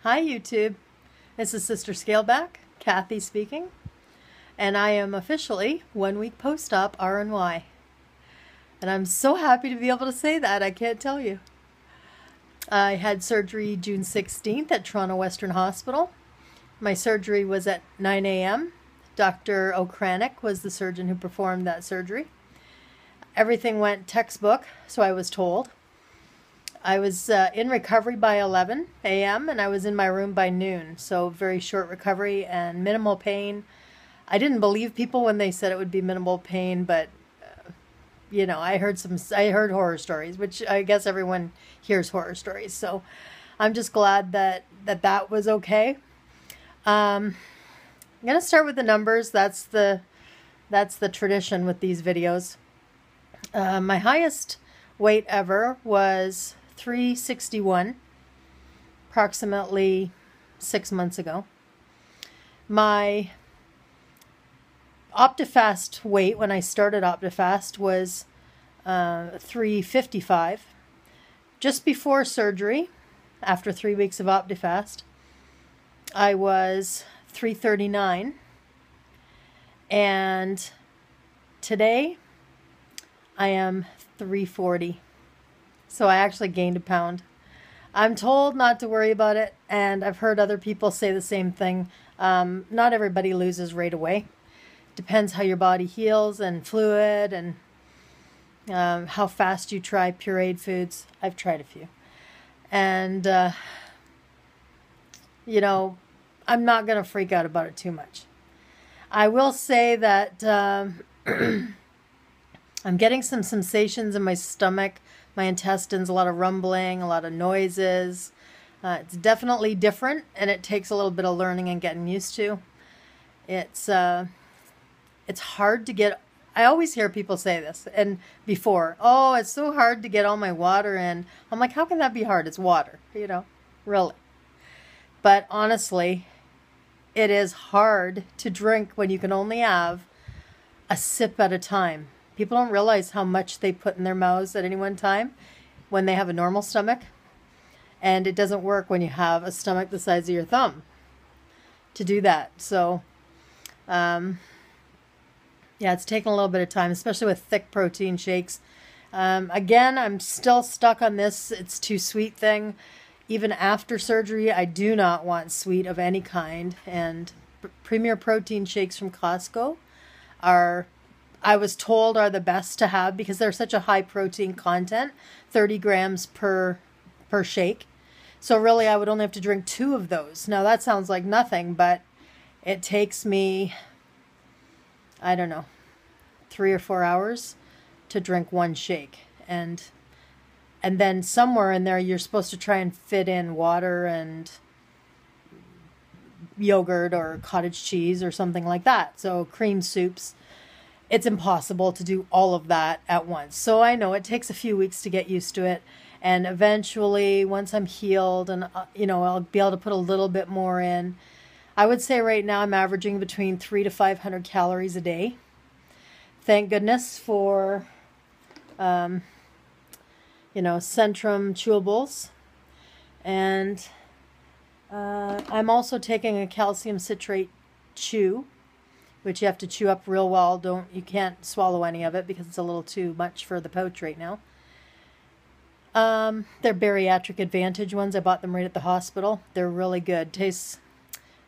Hi YouTube, this is Sister Scaleback, Kathy speaking, and I am officially 1 week post-op RNY. And I'm so happy to be able to say that, I can't tell you. I had surgery June 16th at Toronto Western Hospital. My surgery was at 9 a.m. Dr. Okrainec was the surgeon who performed that surgery. Everything went textbook, so I was told. I was in recovery by 11 a.m. and I was in my room by noon, so very short recovery and minimal pain. I didn't believe people when they said it would be minimal pain, but you know, I heard horror stories, which I guess everyone hears horror stories. So I'm just glad that was okay. I'm gonna start with the numbers. That's the tradition with these videos. My highest weight ever was 361, approximately 6 months ago. My OptiFast weight when I started OptiFast was 355. Just before surgery, after 3 weeks of OptiFast, I was 339. And today I am 340. So I actually gained a pound. I'm told not to worry about it, and I've heard other people say the same thing. Not everybody loses right away. Depends how your body heals and fluid and how fast you try pureed foods. I've tried a few. And, you know, I'm not going to freak out about it too much. I will say that I'm getting some sensations in my stomach, my intestines, a lot of rumbling, a lot of noises. It's definitely different, and it takes a little bit of learning and getting used to. It's hard to get. I always hear people say this, and before, oh, it's so hard to get all my water in. I'm like, how can that be hard? It's water, you know, really. But honestly, it is hard to drink when you can only have a sip at a time. People don't realize how much they put in their mouths at any one time when they have a normal stomach. And it doesn't work when you have a stomach the size of your thumb to do that. So, yeah, it's taken a little bit of time, especially with thick protein shakes. Again, I'm still stuck on this "it's too sweet" thing. Even after surgery, I do not want sweet of any kind. And Premier Protein shakes from Costco are, I was told, are the best to have because they're such a high protein content, 30 grams per shake. So really, I would only have to drink 2 of those. Now, that sounds like nothing, but it takes me, I don't know, 3 or 4 hours to drink 1 shake. And then somewhere in there, you're supposed to try and fit in water and yogurt or cottage cheese or something like that. So cream soups. It's impossible to do all of that at once. So I know it takes a few weeks to get used to it. And eventually, once I'm healed and, you know, I'll be able to put a little bit more in. I would say right now I'm averaging between 300 to 500 calories a day. Thank goodness for, you know, Centrum chewables. And I'm also taking a calcium citrate chew, which you have to chew up real well. You can't swallow any of it because it's a little too much for the pouch right now. They're Bariatric Advantage ones. I bought them right at the hospital. They're really good. Tastes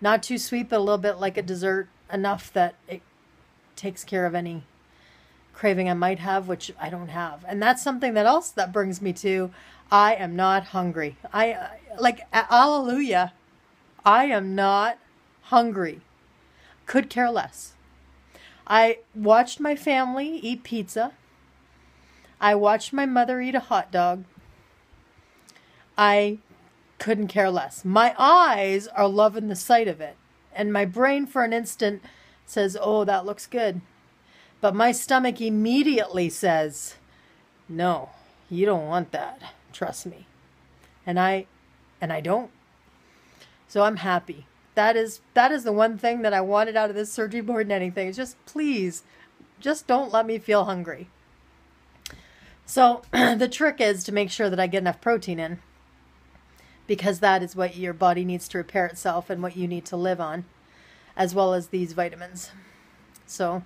not too sweet, but a little bit like a dessert, enough that it takes care of any craving I might have, which I don't have. And that's something that brings me to, I am not hungry. Hallelujah, I am not hungry. Could care less. I watched my family eat pizza. I watched my mother eat a hot dog. I couldn't care less. My eyes are loving the sight of it. And my brain for an instant says, oh, that looks good. But my stomach immediately says, no, you don't want that. Trust me. And I don't. So I'm happy. That is the one thing that I wanted out of this surgery more than anything. It's just, please, just don't let me feel hungry. So the trick is to make sure that I get enough protein in. because that is what your body needs to repair itself and what you need to live on, as well as these vitamins. So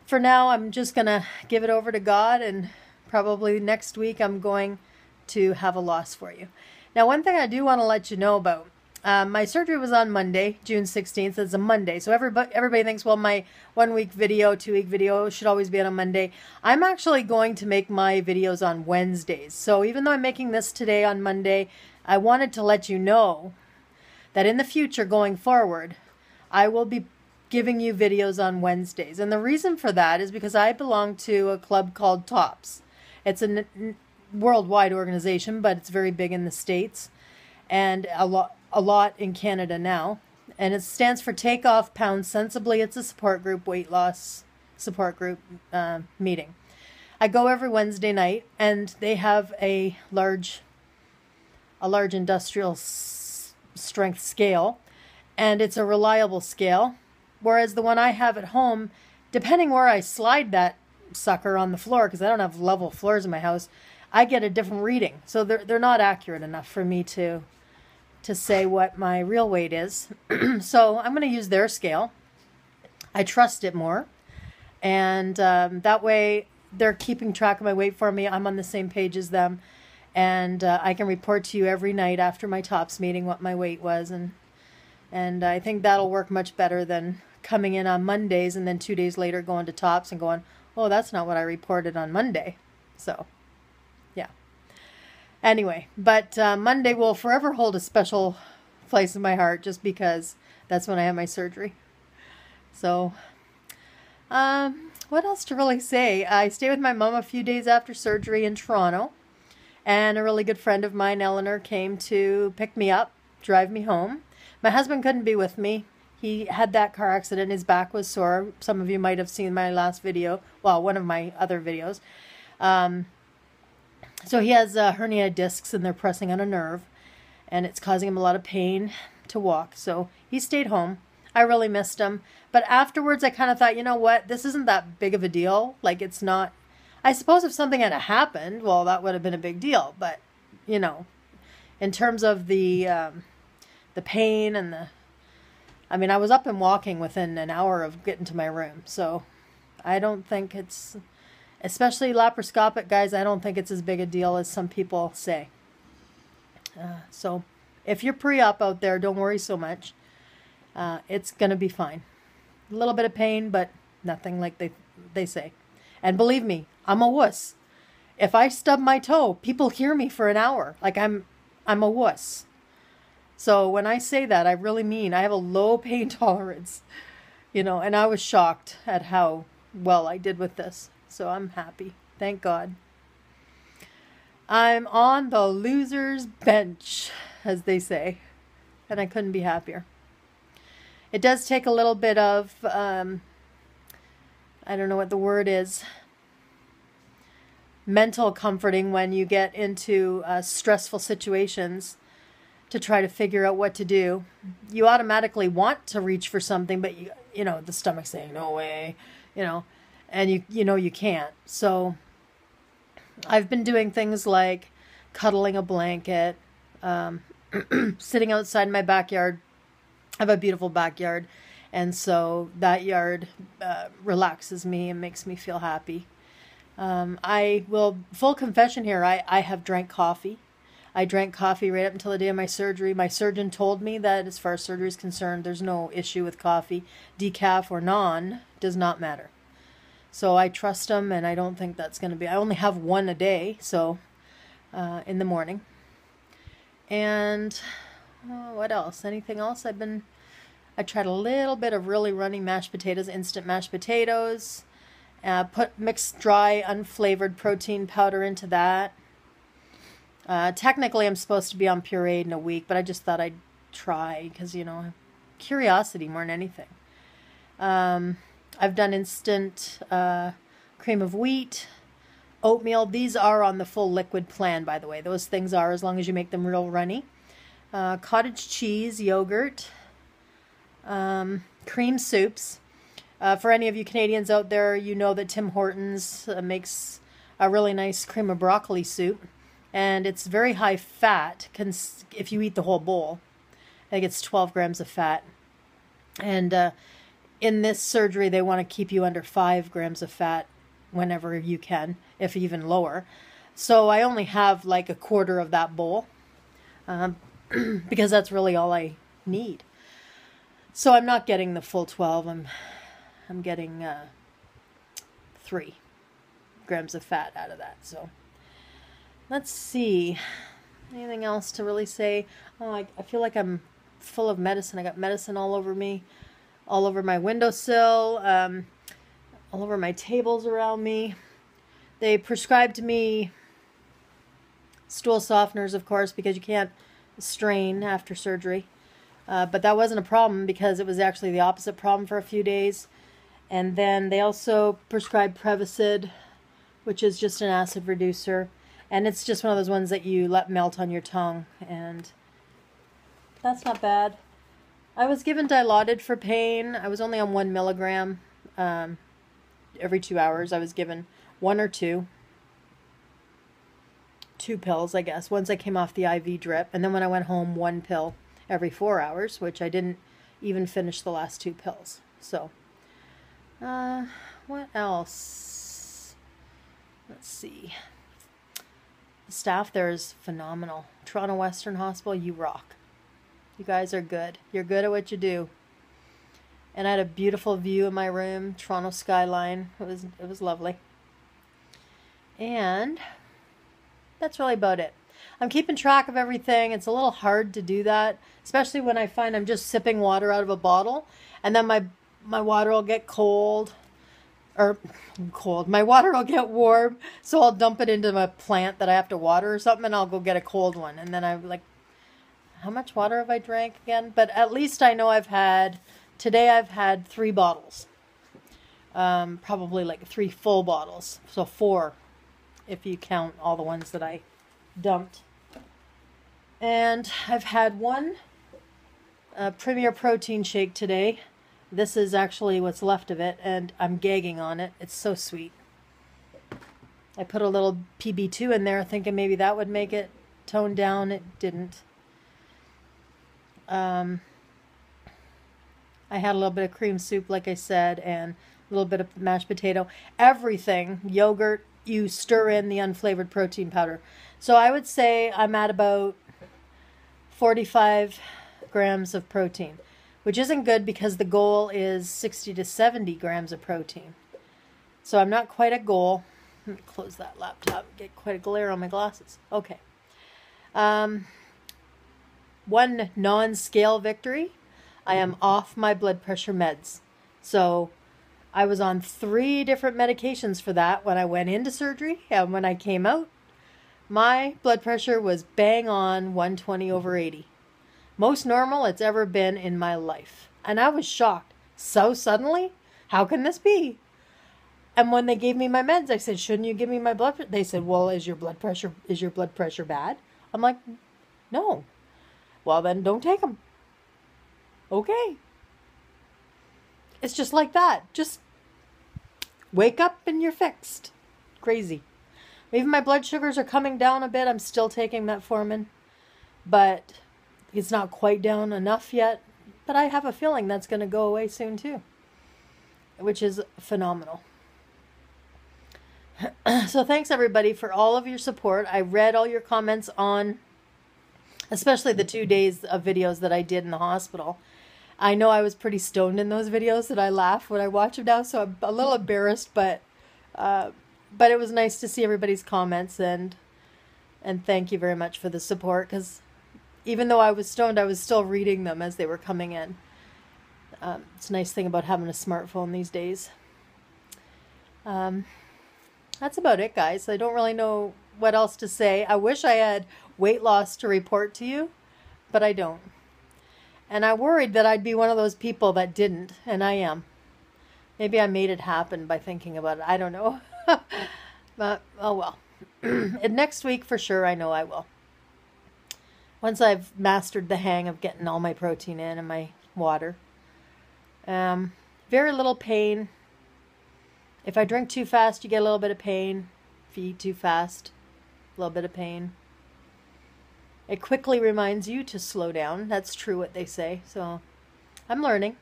for now, I'm just going to give it over to God, and probably next week I'm going to have a loss for you. Now, one thing I do want to let you know about, my surgery was on Monday, June 16th. It's a Monday. So everybody thinks, well, my 1 week video, 2 week video should always be on a Monday. I'm actually going to make my videos on Wednesdays. So even though I'm making this today on Monday, I wanted to let you know that in the future going forward, I will be giving you videos on Wednesdays. And the reason for that is because I belong to a club called TOPS. It's a worldwide organization, but it's very big in the States and a lot in Canada now. And it stands for Take Off Pounds Sensibly. It's a support group, weight loss support group meeting. I go every Wednesday night, and they have a large industrial strength scale, and it's a reliable scale. Whereas the one I have at home, depending where I slide that sucker on the floor, because I don't have level floors in my house, I get a different reading. So they're not accurate enough for me to say what my real weight is. So I'm going to use their scale. I trust it more. And that way they're keeping track of my weight for me. I'm on the same page as them. And I can report to you every night after my TOPS meeting what my weight was. And I think that'll work much better than coming in on Mondays and then 2 days later going to TOPS and going, oh, that's not what I reported on Monday. So, yeah. Anyway, but Monday will forever hold a special place in my heart just because that's when I had my surgery. So, what else to really say? I stayed with my mom a few days after surgery in Toronto. And a really good friend of mine, Eleanor, came to pick me up, drive me home. My husband couldn't be with me. He had that car accident. His back was sore. Some of you might have seen my last video. Well, one of my other videos. So he has herniated discs, and they're pressing on a nerve. And it's causing him a lot of pain to walk. So he stayed home. I really missed him. But afterwards, I kind of thought, you know what? This isn't that big of a deal. Like, it's not. I suppose if something had happened, well, that would have been a big deal. But, you know, in terms of the pain and I mean, I was up and walking within an hour of getting to my room. So I don't think it's, especially laparoscopic guys, I don't think it's as big a deal as some people say. So if you're pre-op out there, don't worry so much. It's going to be fine. A little bit of pain, but nothing like they say. And believe me, I'm a wuss. If I stub my toe, people hear me for an hour. Like I'm a wuss. So when I say that, I really mean I have a low pain tolerance, you know, and I was shocked at how well I did with this. So I'm happy. Thank God. I'm on the loser's bench, as they say, and I couldn't be happier. It does take a little bit of, I don't know what the word is, mental comforting when you get into stressful situations to try to figure out what to do. You automatically want to reach for something, but you know, the stomach's saying, no way, you know, and you know you can't. So I've been doing things like cuddling a blanket, sitting outside my backyard. I have a beautiful backyard, and so that yard relaxes me and makes me feel happy. Full confession here, I have drank coffee. I drank coffee right up until the day of my surgery. My surgeon told me that as far as surgery is concerned, there's no issue with coffee. Decaf or non does not matter. So I trust him, and I don't think that's going to be... I only have one a day, so in the morning. And what else? Anything else? I tried a little bit of really runny mashed potatoes, instant mashed potatoes. Put mixed dry, unflavored protein powder into that. Technically, I'm supposed to be on pureed in a week, but I just thought I'd try because, you know, curiosity more than anything. I've done instant cream of wheat, oatmeal. These are on the full liquid plan, by the way. Those things are, as long as you make them real runny. Cottage cheese, yogurt, cream soups. For any of you Canadians out there, you know that Tim Hortons makes a really nice cream of broccoli soup. and it's very high fat if you eat the whole bowl. I think it's 12 grams of fat. And in this surgery, they want to keep you under 5 grams of fat whenever you can, if even lower. So I only have like a quarter of that bowl because that's really all I need. So I'm not getting the full 12. I'm getting 3 grams of fat out of that. So let's see. Anything else to really say? Oh, I feel like I'm full of medicine. I got medicine all over me, all over my windowsill, all over my tables around me. They prescribed me stool softeners, of course, because you can't strain after surgery. But that wasn't a problem because it was actually the opposite problem for a few days. And then they also prescribed Prevacid, which is just an acid reducer. And it's just one of those ones that you let melt on your tongue. And that's not bad. I was given Dilaudid for pain. I was only on 1 milligram every 2 hours. I was given 1 or 2. 2 pills, I guess, once I came off the IV drip. And then when I went home, 1 pill every 4 hours, which I didn't even finish the last 2 pills. So, what else? Let's see. The staff there is phenomenal. Toronto Western Hospital, you rock. You guys are good. You're good at what you do. And I had a beautiful view in my room, Toronto skyline. It was lovely. And that's really about it. I'm keeping track of everything. It's a little hard to do that, especially when I find I'm just sipping water out of a bottle, and then my water will get cold, or cold. My water will get warm, so I'll dump it into my plant that I have to water or something, and I'll go get a cold one. And then I'm like, how much water have I drank again? But at least I know today I've had 3 bottles. Probably like 3 full bottles. So 4 if you count all the ones that I dumped. And I've had 1 Premier Protein shake today. This is actually what's left of it, and I'm gagging on it. It's so sweet. I put a little PB2 in there thinking maybe that would make it tone down. It didn't. I had a little bit of cream soup, like I said, and a little bit of mashed potato. Everything, yogurt, you stir in the unflavored protein powder. So I would say I'm at about 45 grams of protein, which isn't good because the goal is 60 to 70 grams of protein. So I'm not quite at goal. Let me close that laptop, get quite a glare on my glasses. Okay. 1 non-scale victory. I am off my blood pressure meds. So I was on 3 different medications for that when I went into surgery, and when I came out, my blood pressure was bang on 120/80. Most normal it's ever been in my life. And I was shocked. So suddenly? How can this be? And when they gave me my meds, I said, shouldn't you give me my blood pressure? They said, well, is your blood pressure bad? I'm like, no. Well, then don't take them. Okay. It's just like that. Just wake up and you're fixed. Crazy. Even my blood sugars are coming down a bit. I'm still taking metformin, but it's not quite down enough yet. But I have a feeling that's going to go away soon too, which is phenomenal. So thanks everybody for all of your support. I read all your comments on, especially the 2 days of videos that I did in the hospital. I know I was pretty stoned in those videos, and I laugh when I watch them now, so I'm a little embarrassed, but it was nice to see everybody's comments, and thank you very much for the support, because even though I was stoned, I was still reading them as they were coming in. It's a nice thing about having a smartphone these days. That's about it, guys. I don't really know what else to say. I wish I had weight loss to report to you, but I don't. And I worried that I'd be one of those people that didn't, and I am. Maybe I made it happen by thinking about it. I don't know. But, oh well. And next week, for sure, I know I will. Once I've mastered the hang of getting all my protein in and my water. Very little pain. If I drink too fast, you get a little bit of pain. If you eat too fast, a little bit of pain. It quickly reminds you to slow down. That's true what they say. So I'm learning.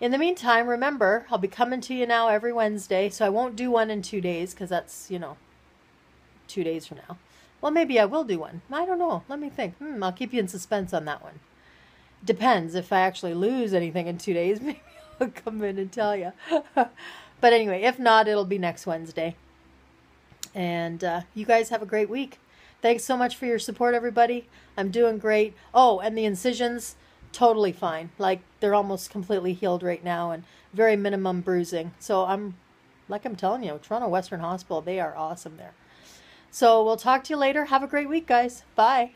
In the meantime, remember, I'll be coming to you now every Wednesday. So I won't do one in 2 days because that's, 2 days from now. Well, maybe I will do one. I don't know. Let me think. I'll keep you in suspense on that one. Depends. If I actually lose anything in 2 days, maybe I'll come in and tell you. But anyway, if not, it'll be next Wednesday. And you guys have a great week. Thanks so much for your support, everybody. I'm doing great. Oh, and the incisions, totally fine. Like, they're almost completely healed right now and very minimum bruising. So I'm telling you, Toronto Western Hospital, they are awesome there. So we'll talk to you later. Have a great week, guys. Bye.